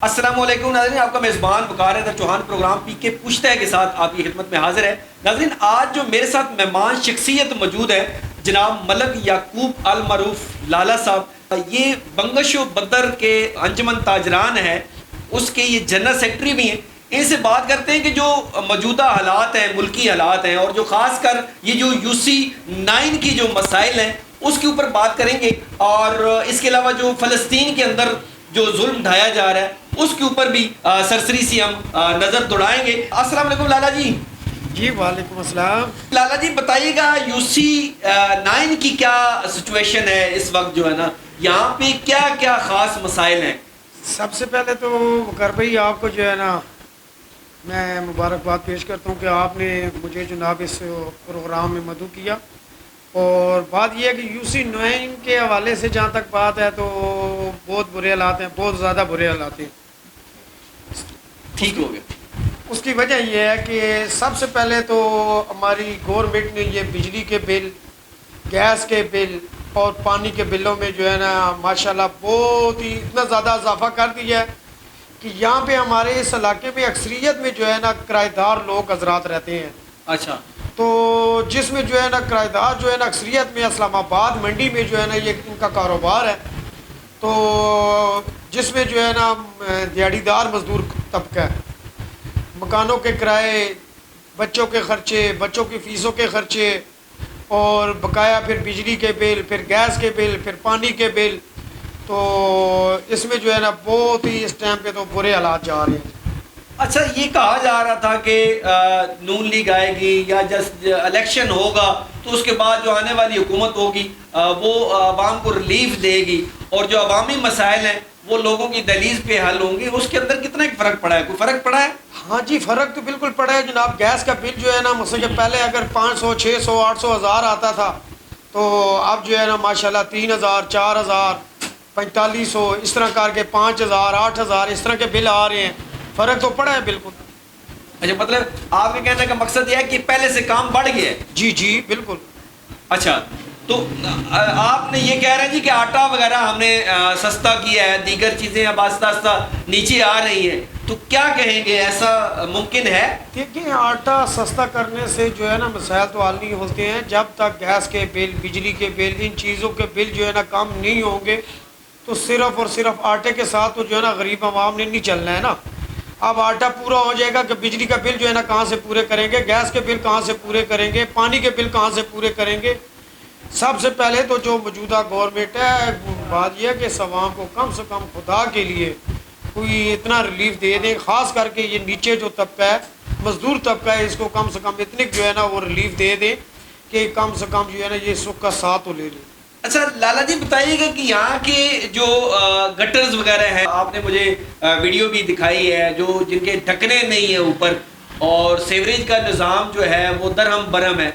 السلام علیکم ناظرین، آپ کا میزبان وقار حیدر چوہان پروگرام پی کے پوچھتا ہے کے ساتھ آپ کی خدمت میں حاضر ہے۔ ناظرین، آج جو میرے ساتھ مہمان شخصیت موجود ہے جناب ملک یعقوب المعروف لالا صاحب، یہ بنگش و بدر کے انجمن تاجران ہے، اس کے یہ جنرل سیکرٹری بھی ہیں۔ ان سے بات کرتے ہیں کہ جو موجودہ حالات ہیں، ملکی حالات ہیں، اور جو خاص کر یہ جو UC9 کی جو مسائل ہیں اس کے اوپر بات کریں گے، اور اس کے علاوہ جو فلسطین کے اندر جو ظلم ڈھایا جا رہا ہے اس کے اوپر بھی سرسری سی ہم نظر دوڑائیں گے۔ السلام علیکم لالا جی۔ جی وعلیکم السلام۔ لالا جی بتائیے گا UC9 کی کیا سچویشن ہے اس وقت، جو ہے نا یہاں پہ کیا کیا خاص مسائل ہیں؟ سب سے پہلے تو وقار بھائی آپ کو جو ہے نا میں مبارکباد پیش کرتا ہوں کہ آپ نے مجھے جناب اس پروگرام میں مدعو کیا، اور بات یہ ہے کہ UC9 کے حوالے سے جہاں تک بات ہے تو بہت برے حالات ہیں، بہت زیادہ برے حالات ہیں۔ ٹھیک ہو گیا۔ اس کی وجہ یہ ہے کہ سب سے پہلے تو ہماری گورنمنٹ نے یہ بجلی کے بل، گیس کے بل اور پانی کے بلوں میں جو ہے نا ماشاءاللہ بہت ہی اتنا زیادہ اضافہ کر دیا ہے کہ یہاں پہ ہمارے اس علاقے میں اکثریت میں جو ہے نا کرایہ دار لوگ حضرات رہتے ہیں۔ اچھا، تو جس میں جو ہے نا کرایہ دار جو ہے نا اکثریت میں اسلام آباد منڈی میں جو ہے نا یہ ان کا کاروبار ہے، تو جس میں جو ہے نا دیہڑی دار مزدور طبقہ ہے، مکانوں کے کرائے، بچوں کے خرچے، بچوں کی فیسوں کے خرچے، اور بقایا پھر بجلی کے بل، پھر گیس کے بل، پھر پانی کے بل، تو اس میں جو ہے نا بہت ہی اس ٹائم پہ تو برے حالات جا رہے ہیں۔ اچھا، یہ کہا جا رہا تھا کہ نون لیگ آئے گی یا جس الیکشن ہوگا تو اس کے بعد جو آنے والی حکومت ہوگی وہ عوام کو ریلیف دے گی، اور جو عوامی مسائل ہیں وہ لوگوں کی دہلیز پہ حل ہوں گے۔ اس کے اندر کتنا ایک فرق پڑا ہے؟ کوئی فرق پڑا ہے؟ ہاں جی، فرق تو بالکل پڑا ہے جناب۔ گیس کا بل جو ہے نا مثلا کہ پہلے اگر 500 600 800 1000 آتا تھا، تو اب جو ہے نا ماشاءاللہ 3000 4000 4500 اس طرح کر کے 5000 8000 اس طرح کے بل آ رہے ہیں۔ فرق تو پڑا ہے بالکل۔ اچھا، مطلب آپ کے کہنے کا مقصد یہ ہے کہ پہلے سے کام بڑھ گیا ہے؟ جی جی بالکل۔ اچھا، تو آپ نے یہ کہہ رہے ہیں جی کہ آٹا وغیرہ ہم نے سستا کیا ہے، دیگر چیزیں اب آہستہ آہستہ نیچے آ رہی ہیں، تو کیا کہیں گے، ایسا ممکن ہے؟ دیکھیں، آٹا سستا کرنے سے جو ہے نا مسائل تو حل نہیں ہوتے ہیں جب تک گیس کے بل، بجلی کے بل، ان چیزوں کے بل جو ہے نا کم نہیں ہوں گے، تو صرف اور صرف آٹے کے ساتھ تو جو ہے نا غریب عوام نے نہیں چلنا ہے نا۔ اب آٹا پورا ہو جائے گا کہ بجلی کا بل جو ہے نا کہاں سے پورے کریں گے، گیس کے بل کہاں سے پورے کریں گے، پانی کے بل کہاں سے پورے کریں گے۔ سب سے پہلے تو جو موجودہ گورنمنٹ ہے، بات یہ ہے کہ اس عوام کو کم سے کم خدا کے لیے کوئی اتنا ریلیف دے دیں، خاص کر کے یہ نیچے جو طبقہ ہے، مزدور طبقہ ہے، اس کو کم سے کم اتنے جو ہے نا وہ ریلیف دے دیں کہ کم سے کم جو ہے نا یہ سکھ کا ساتھ تو لے لیں۔ اچھا لالا جی بتائیے گا کہ یہاں کے جو گٹرز وغیرہ ہیں، آپ نے مجھے ویڈیو بھی دکھائی ہے، جو جن کے ڈھکنے نہیں ہیں اوپر، اور سیوریج کا نظام جو ہے وہ درہم برہم ہے،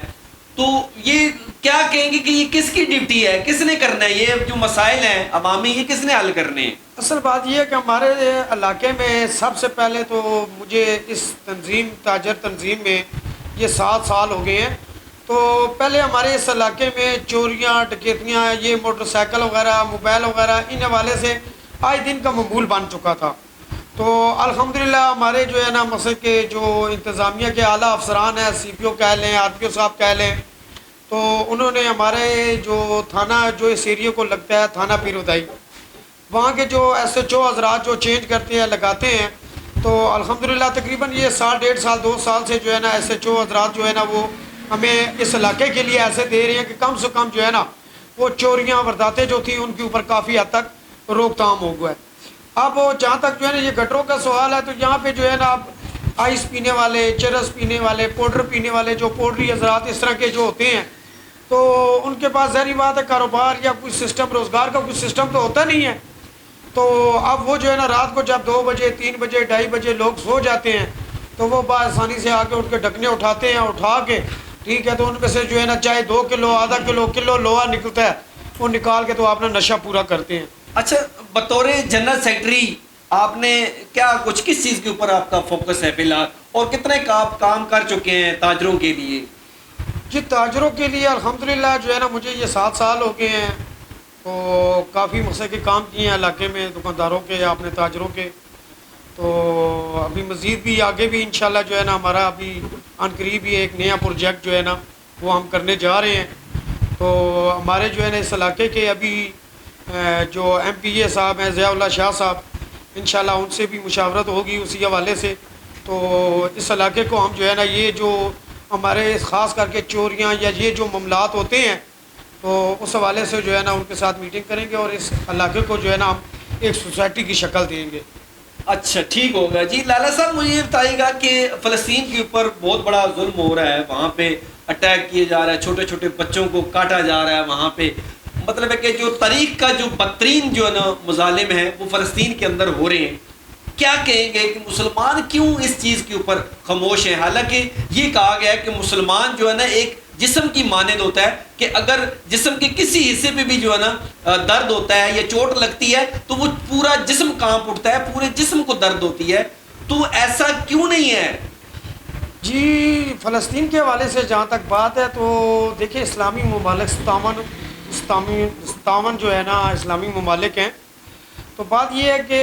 تو یہ کیا کہیں گے کہ یہ کس کی ڈیوٹی ہے، کس نے کرنا ہے؟ یہ جو مسائل ہیں عوامی، یہ کس نے حل کرنے ہیں؟ اصل بات یہ ہے کہ ہمارے علاقے میں سب سے پہلے تو مجھے اس تنظیم، تاجر تنظیم میں یہ 7 سال ہو گئے ہیں، تو پہلے ہمارے اس علاقے میں چوریاں، ڈکیتیاں، یہ موٹر سائیکل وغیرہ، موبائل وغیرہ، ان حوالے سے آج دن کا معمول بن چکا تھا۔ تو الحمدللہ ہمارے جو ہے نا مثلا کہ جو انتظامیہ کے اعلیٰ افسران ہیں، CPO کہہ لیں، RPO صاحب کہہ لیں، تو انہوں نے ہمارے جو تھانہ جو اس ایریے کو لگتا ہے تھانہ پیرودائی، وہاں کے جو SHO حضرات جو چینج کرتے ہیں، لگاتے ہیں، تو الحمدللہ تقریباً یہ 1.5 سال 2 سال سے جو ہے نا SHO حضرات جو ہے نا وہ ہمیں اس علاقے کے لیے ایسے دے رہے ہیں کہ کم سے کم جو ہے نا وہ چوریاں وارداتیں جو تھیں ان کے اوپر کافی حد تک روک تھام ہو گیا ہے۔ اب جہاں تک جو ہے نا یہ گٹروں کا سوال ہے، تو یہاں پہ جو ہے نا اب آئس پینے والے، چرس پینے والے، پاؤڈر پینے والے، جو پاؤڈری حضرات اس طرح کے جو ہوتے ہیں، تو ان کے پاس ظاہری بات ہے کاروبار یا کوئی سسٹم، روزگار کا کوئی سسٹم تو ہوتا نہیں ہے، تو اب وہ جو ہے نا رات کو جب 2 بجے 3 بجے 2:30 بجے لوگ سو جاتے ہیں، تو وہ بآسانی سے آ کے اٹھ کے ڈھکنے اٹھاتے ہیں، اٹھا کے ٹھیک ہے، تو ان میں سے جو ہے نا چاہے 2 کلو، آدھا کلو لوہا نکلتا ہے، وہ نکال کے تو اپنا نشہ پورا کرتے ہیں۔ اچھا، بطور جنرل سیکرٹری آپ نے کیا کچھ، کس چیز کے اوپر آپ کا فوکس ہے فی الحال، اور کتنے کام کر چکے ہیں تاجروں کے لیے؟ جی تاجروں کے لیے الحمدللہ جو ہے نا مجھے یہ 7 سال ہو گئے ہیں، تو کافی مسئلے کے کام کیے ہیں علاقے میں، دکانداروں کے، اپنے تاجروں کے، تو ابھی مزید بھی آگے بھی انشاءاللہ جو ہے نا ہمارا ابھی عن قریب ہی ایک نیا پروجیکٹ جو ہے نا وہ ہم کرنے جا رہے ہیں. تو ہمارے جو ہے نا اس علاقے کے ابھی جو ایم پی اے صاحب ہیں ضیاء اللہ شاہ صاحب, انشاءاللہ ان سے بھی مشاورت ہوگی اسی حوالے سے. تو اس علاقے کو ہم جو ہے نا یہ جو ہمارے خاص کر کے چوریاں یا یہ جو معاملات ہوتے ہیں تو اس حوالے سے جو ہے نا ان کے ساتھ میٹنگ کریں گے اور اس علاقے کو جو ہے نا ہم ایک سوسائٹی کی شکل دیں گے. اچھا ٹھیک ہوگا جی. لالا صاحب مجھے یہ بتائیے گا کہ فلسطین کے اوپر بہت بڑا ظلم ہو رہا ہے, وہاں پہ اٹیک کیے جا رہا ہے, چھوٹے چھوٹے بچوں کو کاٹا جا رہا ہے وہاں پہ. مطلب ہے کہ جو تاریخ کا جو بدترین جو ہے نا مظالم ہے وہ فلسطین کے اندر ہو رہے ہیں. کیا کہیں گے کہ مسلمان کیوں اس چیز کے اوپر خاموش ہیں؟ حالانکہ یہ کہا گیا ہے کہ مسلمان جو ہے نا ایک جسم کی مانند ہوتا ہے کہ اگر جسم کے کسی حصے پہ بھی جو ہے نا درد ہوتا ہے یا چوٹ لگتی ہے تو وہ پورا جسم کانپ اٹھتا ہے, پورے جسم کو درد ہوتی ہے. تو ایسا کیوں نہیں ہے؟ جی فلسطین کے حوالے سے جہاں تک بات ہے تو دیکھیں اسلامی ممالک 57 جو ہے نا اسلامی ممالک ہیں. تو بات یہ ہے کہ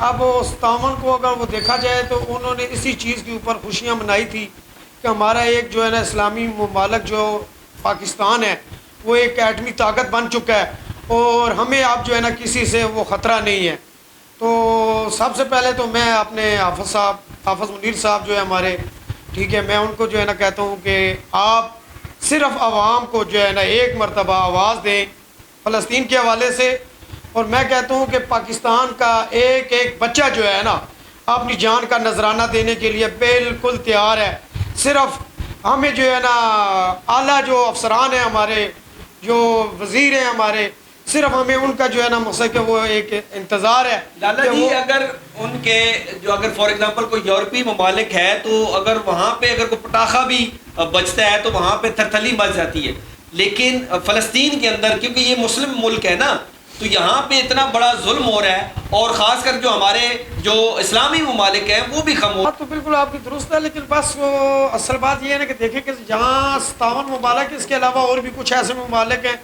اب 57 کو اگر وہ دیکھا جائے تو انہوں نے اسی چیز کے اوپر خوشیاں منائی تھی کہ ہمارا ایک جو ہے نا اسلامی ممالک جو پاکستان ہے وہ ایک ایٹمی طاقت بن چکا ہے اور ہمیں اب جو ہے نا کسی سے وہ خطرہ نہیں ہے. تو سب سے پہلے تو میں اپنے حافظ منیر صاحب جو ہے ہمارے, ٹھیک ہے, میں ان کو جو ہے نا کہتا ہوں کہ آپ صرف عوام کو جو ہے نا ایک مرتبہ آواز دیں فلسطین کے حوالے سے. اور میں کہتا ہوں کہ پاکستان کا ایک ایک بچہ جو ہے نا اپنی جان کا نذرانہ دینے کے لیے بالکل تیار ہے. صرف ہمیں جو ہے نا اعلیٰ جو افسران ہیں ہمارے, جو وزیر ہیں ہمارے, صرف ہمیں ان کا جو ہے نا مسئلہ کہ وہ ایک انتظار ہے. لالا جی اگر ان کے جو اگر فار ایگزامپل کوئی یورپی ممالک ہے تو اگر وہاں پہ اگر کوئی پٹاخہ بھی بجتا ہے تو وہاں پہ تھرتھلی مچ جاتی ہے, لیکن فلسطین کے اندر کیونکہ یہ مسلم ملک ہے نا تو یہاں پہ اتنا بڑا ظلم ہو رہا ہے اور خاص کر جو ہمارے جو اسلامی ممالک ہیں وہ بھی خاموش. بات تو بالکل آپ کی درست ہے, لیکن بس وہ اصل بات یہ ہے نا کہ دیکھیں کہ جہاں 57 ممالک اس کے علاوہ اور بھی کچھ ایسے ممالک ہیں,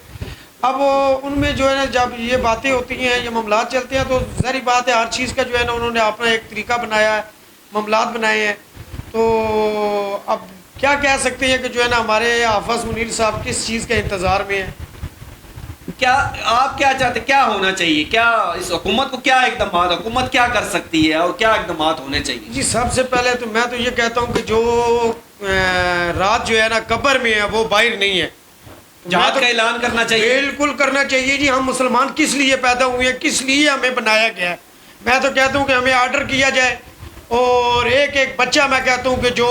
اب ان میں جو ہے نا جب یہ باتیں ہوتی ہیں یہ معاملات چلتے ہیں تو ظاہری بات ہے ہر چیز کا جو ہے نا انہوں نے اپنا ایک طریقہ بنایا ہے, معاملات بنائے ہیں. تو اب کیا کہہ سکتے ہیں کہ جو ہے نا ہمارے حافظ منیر صاحب کس چیز کے انتظار میں ہیں. کیا آپ کیا چاہتے, کیا ہونا چاہیے, کیا اس حکومت کو کیا اقدامات, حکومت کیا کر سکتی ہے اور کیا اقدامات ہونے چاہیے؟ جی سب سے پہلے تو میں تو یہ کہتا ہوں کہ جو رات جو ہے نا قبر میں ہے وہ باہر نہیں ہے, جہاد کا اعلان کرنا چاہیے. بالکل کرنا چاہیے جی. ہم مسلمان کس لیے پیدا ہوئے ہیں, کس لیے ہمیں بنایا گیا ہے. میں تو کہتا ہوں کہ ہمیں آرڈر کیا جائے اور ایک ایک بچہ میں کہتا ہوں کہ جو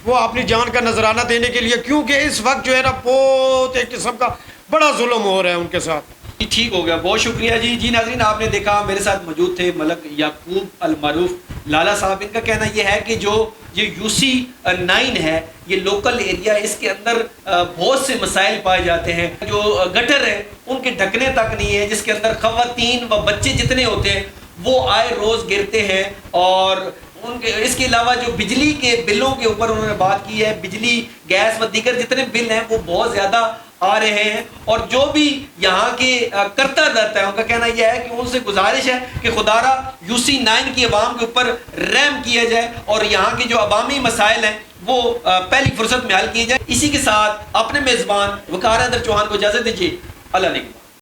وہ اپنی جان کا نذرانہ دینے کے لیے, کیونکہ اس وقت جو ہے نا بہت ایک قسم کا بڑا ظلم ہو رہا ہے ان کے ساتھ. جی ٹھیک ہو گیا, بہت شکریہ جی. جی ناظرین آپ نے دیکھا میرے ساتھ موجود تھے ملک یعقوب المعروف لالا صاحب. ان کا کہنا یہ ہے کہ جو یہ UC9 ہے یہ لوکل ایریا, اس کے اندر بہت سے مسائل پائے جاتے ہیں. جو گٹر ہے ان کے ڈھکنے تک نہیں ہے, جس کے اندر خواتین و بچے جتنے ہوتے ہیں وہ آئے روز گرتے ہیں. اور ان کے اس کے علاوہ جو بجلی کے بلوں کے اوپر انہوں نے بات کی ہے, بجلی گیس و دیگر جتنے بل ہیں وہ بہت زیادہ آ رہے ہیں. اور جو بھی یہاں کے کرتا دھرتا ہے ان کا کہنا یہ ہے کہ ان سے گزارش ہے کہ خدا را UC9 کی عوام کے اوپر رحم کیا جائے اور یہاں کے جو عوامی مسائل ہیں وہ پہلی فرصت میں حل کیے جائیں. اسی کے ساتھ اپنے میزبان وقار حیدر چوہان کو اجازت دیجیے. اللہ علیکم.